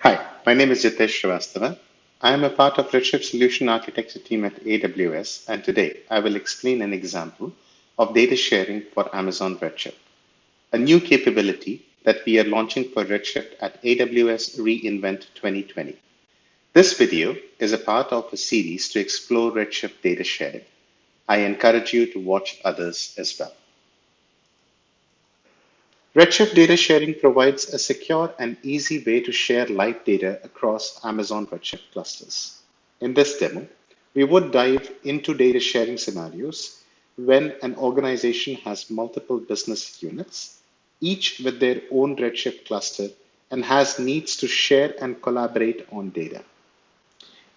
Hi, my name is Jitesh Srivastava. I am a part of Redshift Solution Architecture team at AWS, and today I will explain an example of data sharing for Amazon Redshift, a new capability that we are launching for Redshift at AWS reInvent 2020. This video is a part of a series to explore Redshift data sharing. I encourage you to watch others as well. Redshift data sharing provides a secure and easy way to share live data across Amazon Redshift clusters. In this demo, we would dive into data sharing scenarios when an organization has multiple business units, each with their own Redshift cluster, and has needs to share and collaborate on data.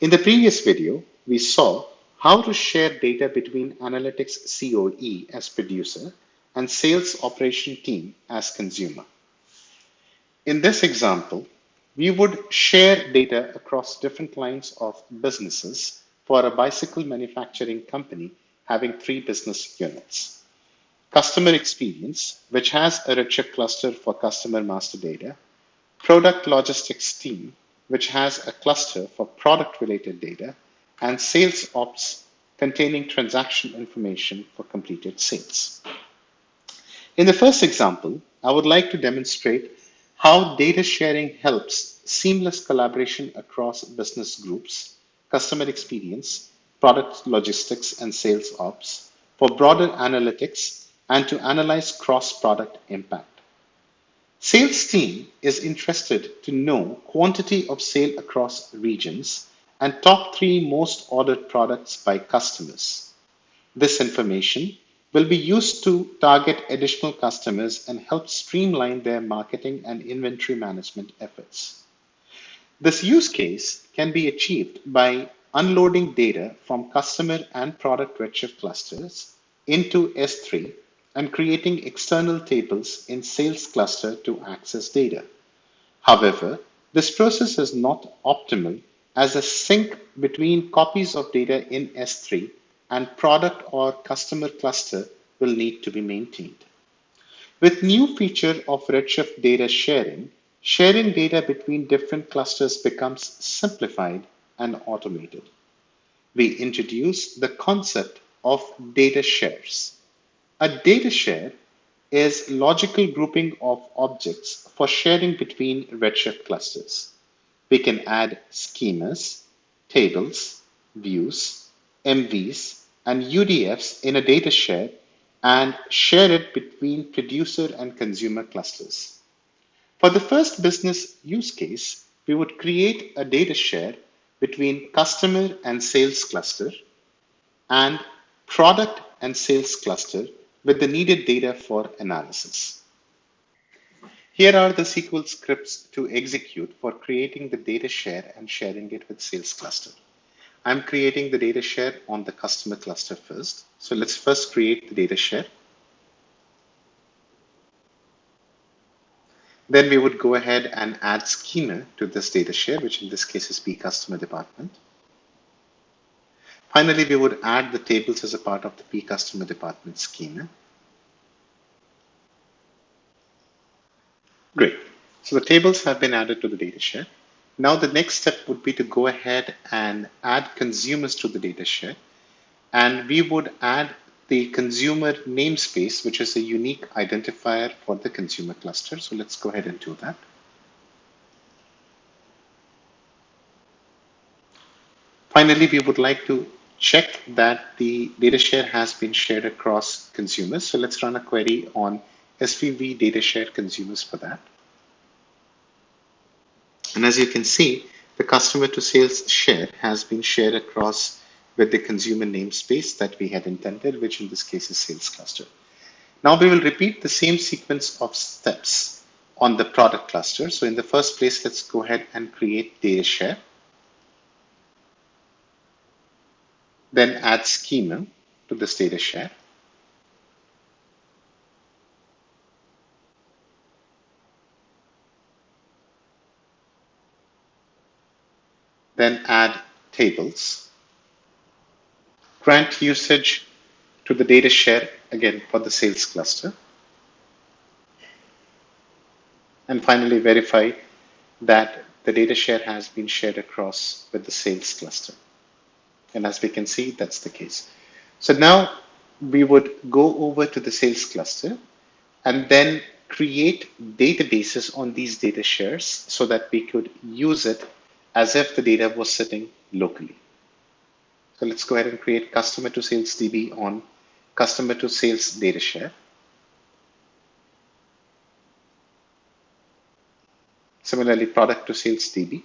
In the previous video, we saw how to share data between analytics COE as producer and sales operation team as consumer. In this example, we would share data across different lines of businesses for a bicycle manufacturing company having three business units. Customer experience, which has a Redshift cluster for customer master data, product logistics team, which has a cluster for product related data, and sales ops containing transaction information for completed sales. In the first example, I would like to demonstrate how data sharing helps seamless collaboration across business groups, customer experience, product logistics, and sales ops for broader analytics and to analyze cross-product impact. Sales team is interested to know quantity of sale across regions and top three most ordered products by customers. This information will be used to target additional customers and help streamline their marketing and inventory management efforts. This use case can be achieved by unloading data from customer and product Redshift clusters into S3 and creating external tables in sales cluster to access data. However, this process is not optimal as a sync between copies of data in S3 and product or customer cluster will need to be maintained. With new feature of Redshift data sharing, sharing data between different clusters becomes simplified and automated. We introduce the concept of data shares. A data share is logical grouping of objects for sharing between Redshift clusters. We can add schemas, tables, views, MVs, and UDFs in a data share and share it between producer and consumer clusters. For the first business use case, we would create a data share between customer and sales cluster and product and sales cluster with the needed data for analysis. Here are the SQL scripts to execute for creating the data share and sharing it with sales cluster. I'm creating the data share on the customer cluster first. So let's first create the data share. Then we would go ahead and add schema to this data share, which in this case is P customer department. Finally, we would add the tables as a part of the P customer department schema. Great. So the tables have been added to the data share. Now the next step would be to go ahead and add consumers to the data share. And we would add the consumer namespace, which is a unique identifier for the consumer cluster. So let's go ahead and do that. Finally, we would like to check that the data share has been shared across consumers. So let's run a query on SVV data share consumers for that. And as you can see, the customer to sales share has been shared across with the consumer namespace that we had intended, which in this case is sales cluster. Now we will repeat the same sequence of steps on the product cluster. So in the first place, let's go ahead and create data share. Then add schema to this data share. Then add tables. Grant usage to the data share again for the sales cluster. And finally verify that the data share has been shared across with the sales cluster. And as we can see, that's the case. So now we would go over to the sales cluster and then create databases on these data shares so that we could use it as if the data was sitting locally. So let's go ahead and create customer to sales DB on customer to sales data share. Similarly, product to sales DB.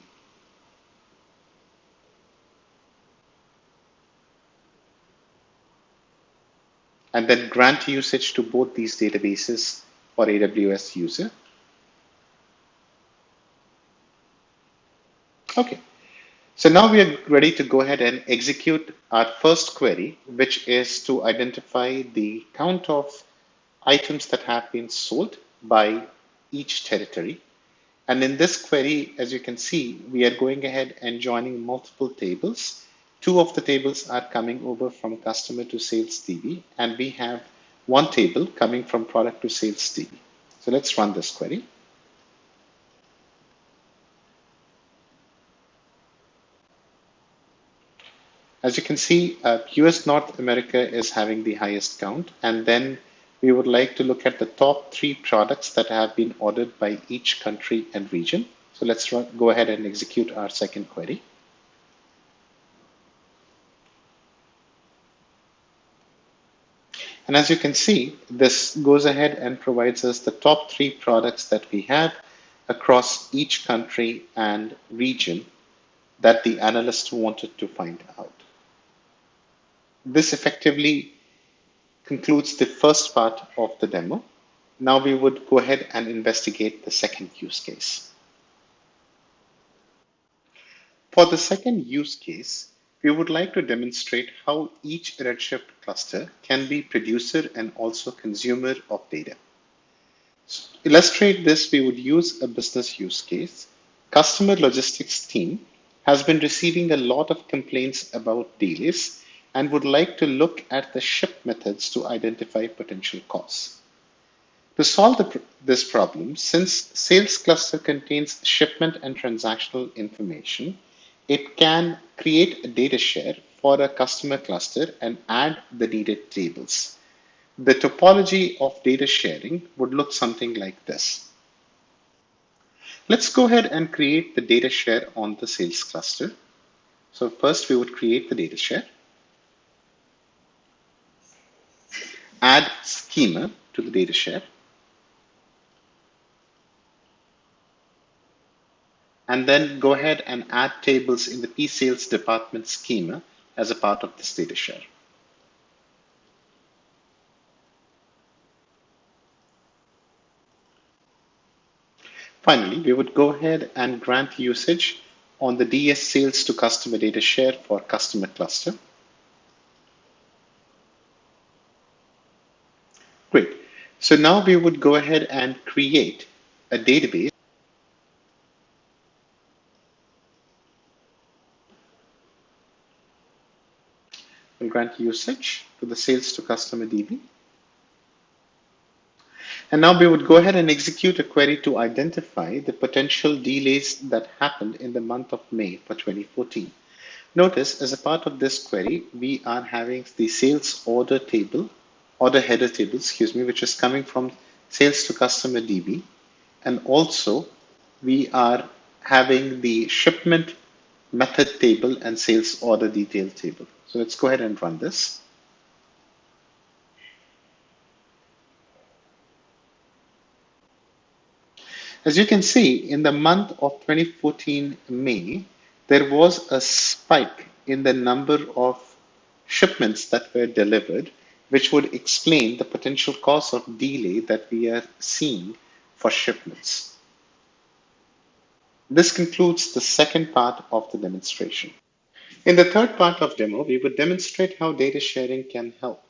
And then grant usage to both these databases for AWS user. Okay, so now we are ready to go ahead and execute our first query, which is to identify the count of items that have been sold by each territory. And in this query, as you can see, we are going ahead and joining multiple tables. Two of the tables are coming over from customer to sales DB, and we have one table coming from product to sales DB. So let's run this query. As you can see, US North America is having the highest count, and then we would like to look at the top 3 products that have been ordered by each country and region. So let's go ahead and execute our second query. And as you can see, this goes ahead and provides us the top 3 products that we have across each country and region that the analyst wanted to find out. This effectively concludes the first part of the demo. Now we would go ahead and investigate the second use case. For the second use case, we would like to demonstrate how each Redshift cluster can be producer and also consumer of data. To illustrate this, we would use a business use case. Customer logistics team has been receiving a lot of complaints about delays and would like to look at the ship methods to identify potential costs. To solve this problem, since sales cluster contains shipment and transactional information, it can create a data share for a customer cluster and add the needed tables. The topology of data sharing would look something like this. Let's go ahead and create the data share on the sales cluster. So first we would create the data share. Add schema to the data share, and then go ahead and add tables in the P-Sales department schema as a part of this data share. Finally, we would go ahead and grant usage on the DS sales to customer data share for customer cluster. Great. So now we would go ahead and create a database and grant usage to the sales to customer DB. And now we would go ahead and execute a query to identify the potential delays that happened in the month of May for 2014. Notice, as a part of this query, we are having the sales order table, order header table, which is coming from sales to customer DB. And also we are having the shipment method table and sales order detail table. So let's go ahead and run this. As you can see, in the month of 2014 May, there was a spike in the number of shipments that were delivered, which would explain the potential cause of delay that we are seeing for shipments. This concludes the second part of the demonstration. In the third part of demo, we would demonstrate how data sharing can help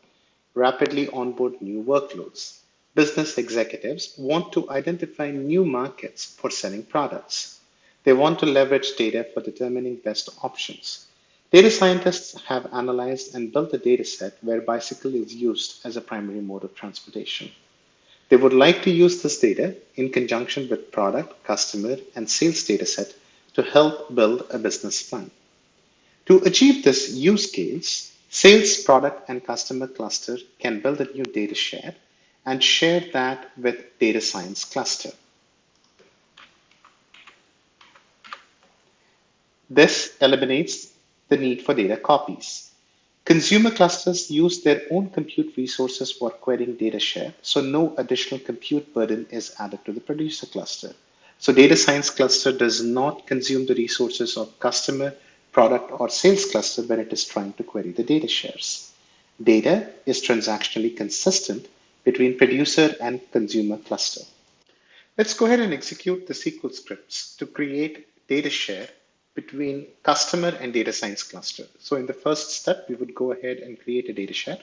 rapidly onboard new workloads. Business executives want to identify new markets for selling products. They want to leverage data for determining best options. Data scientists have analyzed and built a data set where bicycle is used as a primary mode of transportation. They would like to use this data in conjunction with product, customer, and sales data set to help build a business plan. To achieve this use case, sales, product, and customer cluster can build a new data share and share that with data science cluster. This eliminates the need for data copies. Consumer clusters use their own compute resources for querying data share, so no additional compute burden is added to the producer cluster. So data science cluster does not consume the resources of customer, product, or sales cluster when it is trying to query the data shares. Data is transactionally consistent between producer and consumer cluster. Let's go ahead and execute the SQL scripts to create data share between customer and data science cluster. So in the first step, we would go ahead and create a data share.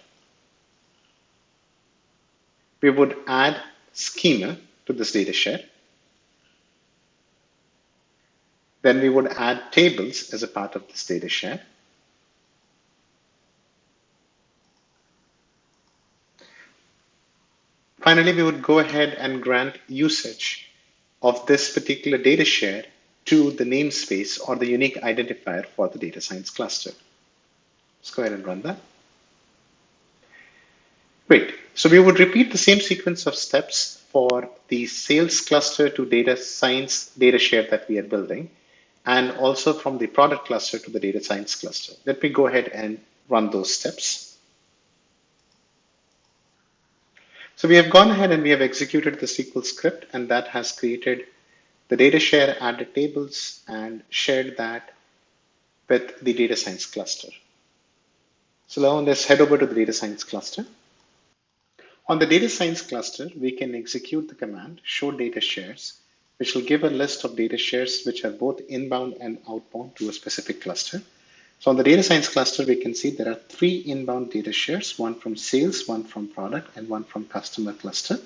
We would add schema to this data share. Then we would add tables as a part of this data share. Finally, we would go ahead and grant usage of this particular data share to the namespace or the unique identifier for the data science cluster. Let's go ahead and run that. Great. So we would repeat the same sequence of steps for the sales cluster to data science data share that we are building, and also from the product cluster to the data science cluster. Let me go ahead and run those steps. So we have gone ahead and we have executed the SQL script, and that has created the data share, added tables, and shared that with the data science cluster. So now let's head over to the data science cluster. On the data science cluster, we can execute the command show data shares, which will give a list of data shares which are both inbound and outbound to a specific cluster. So on the data science cluster, we can see there are 3 inbound data shares, one from sales, one from product, and one from customer cluster.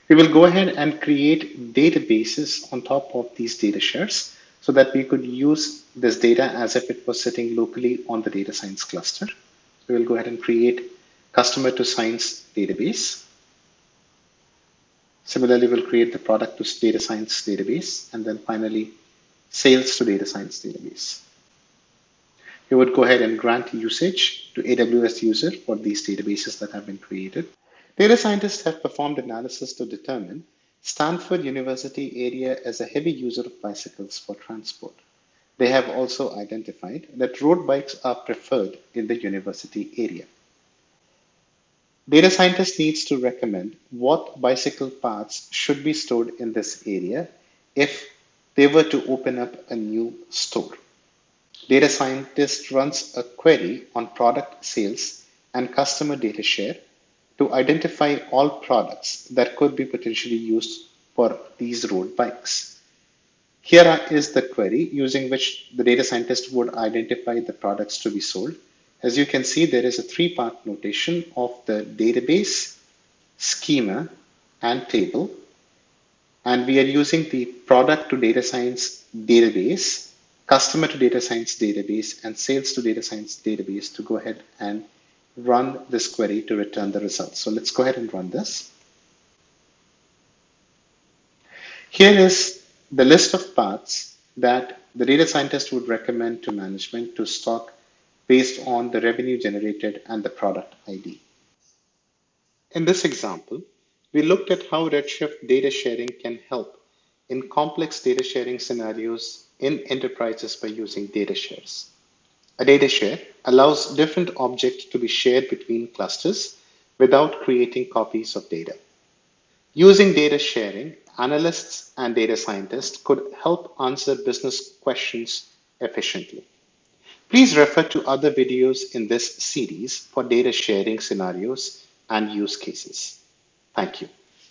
We will go ahead and create databases on top of these data shares so that we could use this data as if it was sitting locally on the data science cluster. We will go ahead and create customer to science database. Similarly, we'll create the product to data science database, and then finally sales to data science database. We would go ahead and grant usage to AWS user for these databases that have been created. Data scientists have performed analysis to determine Stanford University area as a heavy user of bicycles for transport. They have also identified that road bikes are preferred in the university area. Data scientist needs to recommend what bicycle parts should be stored in this area if they were to open up a new store. Data scientist runs a query on product sales and customer data share to identify all products that could be potentially used for these road bikes. Here is the query using which the data scientist would identify the products to be sold. As you can see, there is a 3-part notation of the database, schema, and table. And we are using the product to data science database, customer to data science database, and sales to data science database to go ahead and run this query to return the results. So let's go ahead and run this. Here is the list of parts that the data scientist would recommend to management to stock based on the revenue generated and the product ID. In this example, we looked at how Redshift data sharing can help in complex data sharing scenarios in enterprises by using data shares. A data share allows different objects to be shared between clusters without creating copies of data. Using data sharing, analysts and data scientists could help answer business questions efficiently. Please refer to other videos in this series for data sharing scenarios and use cases. Thank you.